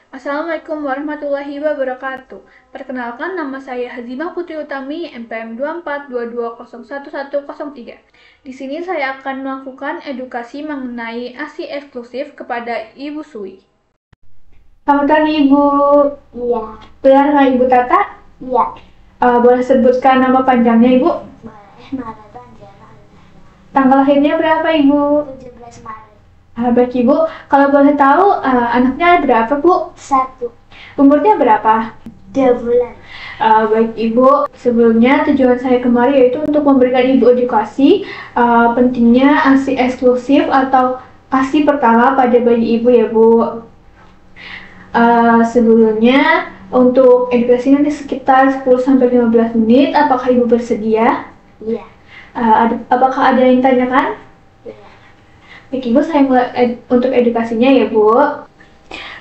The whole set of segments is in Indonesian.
Assalamualaikum warahmatullahi wabarakatuh. Perkenalkan, nama saya Hazimah Putri Utami, NPM 2422011103. Di sini saya akan melakukan edukasi mengenai ASI eksklusif kepada Ibu Sui. Selamat pagi, Ibu. Iya. Benar nggak Ibu Tata? Iya. Boleh sebutkan nama panjangnya, Ibu? Boleh. Maret Anjana. Tanggal lahirnya berapa, Ibu? 17 Maret. Baik, Ibu. Kalau boleh tahu, anaknya berapa, Bu? 1. Umurnya berapa? 2 bulan. Baik Ibu, sebelumnya tujuan saya kemarin yaitu untuk memberikan Ibu edukasi pentingnya ASI eksklusif atau ASI pertama pada bayi Ibu ya Bu. Sebelumnya untuk edukasi nanti sekitar 10-15 menit, apakah Ibu bersedia? Iya. Apakah ada yang tanyakan? Iya. Baik Ibu, saya mulai untuk edukasinya ya Bu.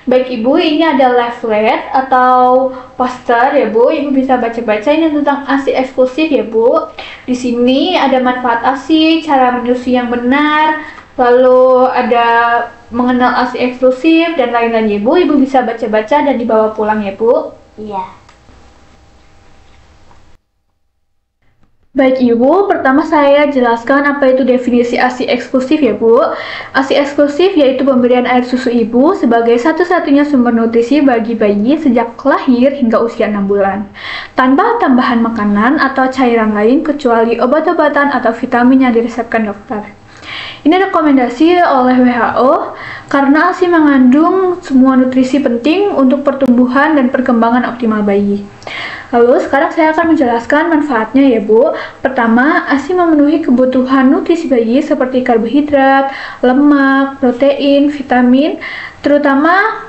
Baik Ibu, ini ada leaflet atau poster ya Bu. Ibu bisa baca-baca ini tentang ASI eksklusif ya Bu. Di sini ada manfaat ASI, cara menyusui yang benar, lalu ada mengenal ASI eksklusif dan lain-lain ya Bu. Ibu bisa baca-baca dan dibawa pulang ya Bu. Iya. Baik Ibu, pertama saya jelaskan apa itu definisi ASI eksklusif ya Bu. ASI eksklusif yaitu pemberian air susu ibu sebagai satu-satunya sumber nutrisi bagi bayi sejak lahir hingga usia 6 bulan. Tanpa tambahan makanan atau cairan lain kecuali obat-obatan atau vitamin yang diresepkan dokter. Ini rekomendasi oleh WHO karena ASI mengandung semua nutrisi penting untuk pertumbuhan dan perkembangan optimal bayi. Lalu sekarang saya akan menjelaskan manfaatnya ya Bu. Pertama, ASI memenuhi kebutuhan nutrisi bayi seperti karbohidrat, lemak, protein, vitamin, terutama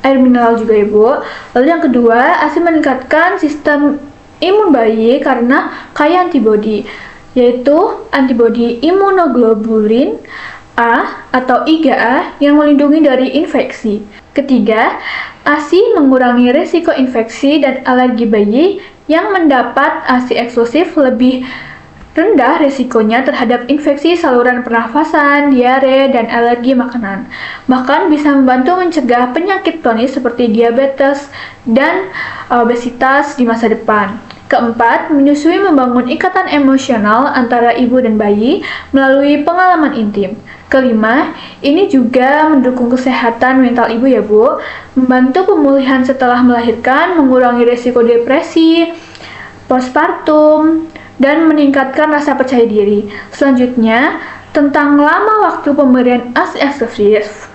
air mineral juga ya Bu. Lalu yang kedua, ASI meningkatkan sistem imun bayi karena kaya antibodi, yaitu antibodi imunoglobulin A atau IgA yang melindungi dari infeksi. Ketiga, ASI mengurangi risiko infeksi dan alergi bayi yang mendapat ASI eksklusif lebih rendah risikonya terhadap infeksi saluran pernafasan, diare, dan alergi makanan. Bahkan bisa membantu mencegah penyakit kronis seperti diabetes dan obesitas di masa depan. Keempat, menyusui membangun ikatan emosional antara ibu dan bayi melalui pengalaman intim. Kelima, ini juga mendukung kesehatan mental ibu ya Bu, membantu pemulihan setelah melahirkan, mengurangi risiko depresi, postpartum, dan meningkatkan rasa percaya diri. Selanjutnya, tentang lama waktu pemberian ASI eksklusif.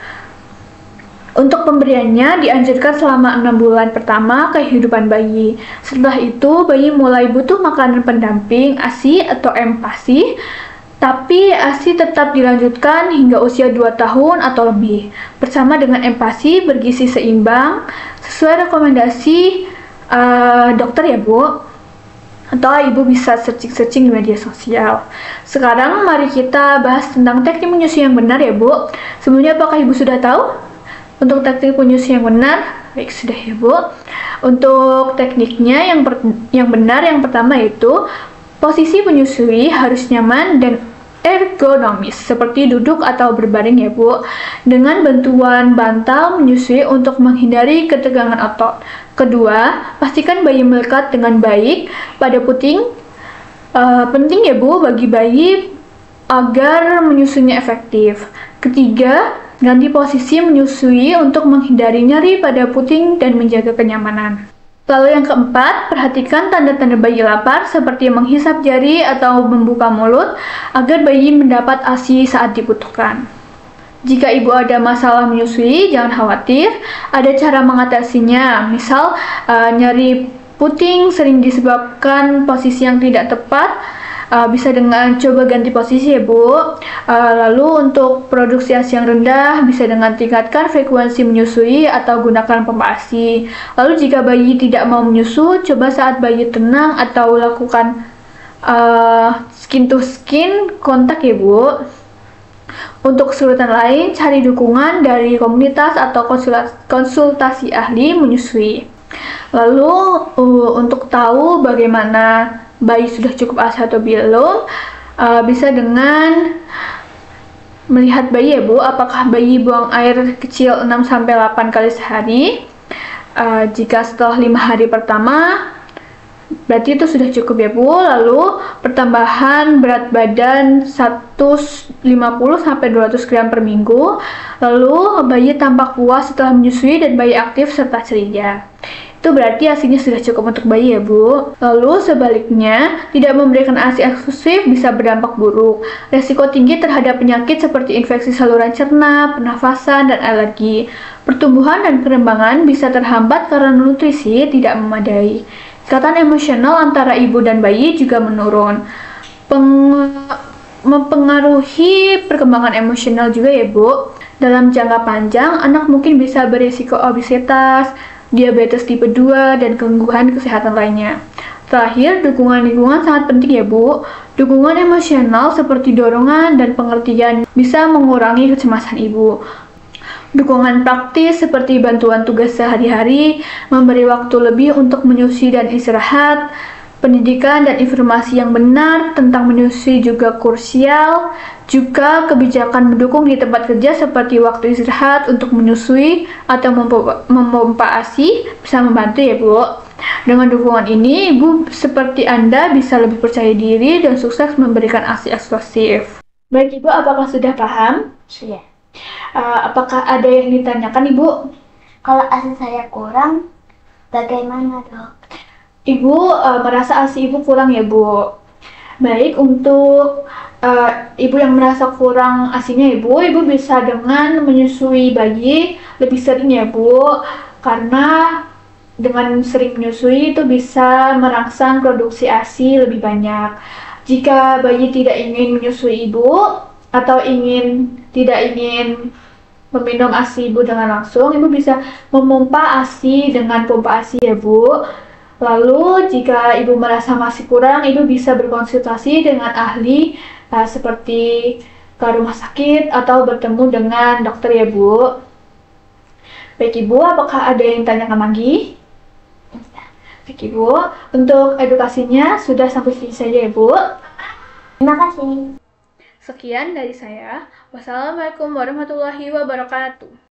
Untuk pemberiannya dianjurkan selama 6 bulan pertama kehidupan bayi. Setelah itu, bayi mulai butuh makanan pendamping ASI atau MPASI, tapi ASI tetap dilanjutkan hingga usia 2 tahun atau lebih. Bersama dengan MPASI bergizi seimbang, sesuai rekomendasi dokter ya Bu. Atau Ibu bisa searching-searching di media sosial. Sekarang mari kita bahas tentang teknik menyusui yang benar ya Bu. Sebelumnya apakah Ibu sudah tahu? Untuk teknik menyusui yang benar, baik sudah ya Bu. Untuk tekniknya yang benar yang pertama itu posisi menyusui harus nyaman dan ergonomis seperti duduk atau berbaring ya Bu. Dengan bantuan bantal menyusui untuk menghindari ketegangan otot. Kedua, pastikan bayi melekat dengan baik pada puting. Penting ya Bu bagi bayi agar menyusunya efektif. Ketiga, ganti posisi menyusui untuk menghindari nyeri pada puting dan menjaga kenyamanan. Lalu yang keempat, perhatikan tanda-tanda bayi lapar seperti menghisap jari atau membuka mulut agar bayi mendapat ASI saat dibutuhkan. Jika ibu ada masalah menyusui, jangan khawatir, ada cara mengatasinya. Misal, nyeri puting sering disebabkan posisi yang tidak tepat, bisa dengan coba ganti posisi ya Bu. Lalu untuk produksi ASI yang rendah bisa dengan tingkatkan frekuensi menyusui atau gunakan pompa ASI. Lalu jika bayi tidak mau menyusu, coba saat bayi tenang atau lakukan skin to skin kontak ya Bu. Untuk kesulitan lain, cari dukungan dari komunitas atau konsultasi ahli menyusui. Lalu untuk tahu bagaimana bayi sudah cukup ASI atau belum, bisa dengan melihat bayi ya Bu, apakah bayi buang air kecil 6-8 kali sehari. Jika setelah 5 hari pertama, berarti itu sudah cukup ya Bu. Lalu pertambahan berat badan 150-200 gram per minggu. Lalu bayi tampak puas setelah menyusui dan bayi aktif serta ceria. Itu berarti ASI-nya sudah cukup untuk bayi ya Bu. Lalu sebaliknya, tidak memberikan ASI eksklusif bisa berdampak buruk. Resiko tinggi terhadap penyakit seperti infeksi saluran cerna, pernafasan, dan alergi. Pertumbuhan dan perkembangan bisa terhambat karena nutrisi tidak memadai. Ikatan emosional antara ibu dan bayi juga menurun. Mempengaruhi perkembangan emosional juga ya Bu. Dalam jangka panjang, anak mungkin bisa berisiko obesitas, diabetes tipe 2, dan gangguan kesehatan lainnya. Terakhir, dukungan lingkungan sangat penting ya Bu. Dukungan emosional seperti dorongan dan pengertian bisa mengurangi kecemasan ibu. Dukungan praktis seperti bantuan tugas sehari-hari, memberi waktu lebih untuk menyusui dan istirahat, pendidikan dan informasi yang benar tentang menyusui juga krusial. Juga kebijakan mendukung di tempat kerja seperti waktu istirahat untuk menyusui atau memompa ASI bisa membantu ya Bu. Dengan dukungan ini, ibu seperti Anda bisa lebih percaya diri dan sukses memberikan ASI eksklusif. Baik Ibu, apakah sudah paham? Sudah. Apakah ada yang ditanyakan Ibu? Kalau ASI saya kurang, bagaimana dok? Ibu merasa ASI Ibu kurang ya Bu? Baik, untuk ibu yang merasa kurang ASI-nya ibu bisa dengan menyusui bayi lebih sering ya Bu, karena dengan sering menyusui itu bisa merangsang produksi ASI lebih banyak. Jika bayi tidak ingin menyusui ibu atau tidak ingin meminum ASI ibu dengan langsung, ibu bisa memompa ASI dengan pompa ASI ya Bu. Lalu jika ibu merasa masih kurang, ibu bisa berkonsultasi dengan ahli seperti ke rumah sakit atau bertemu dengan dokter ya Bu. Baik Ibu, apakah ada yang tanyakan lagi? Baik Ibu, untuk edukasinya sudah sampai sini saja ya Bu. Terima kasih. Sekian dari saya. Wassalamualaikum warahmatullahi wabarakatuh.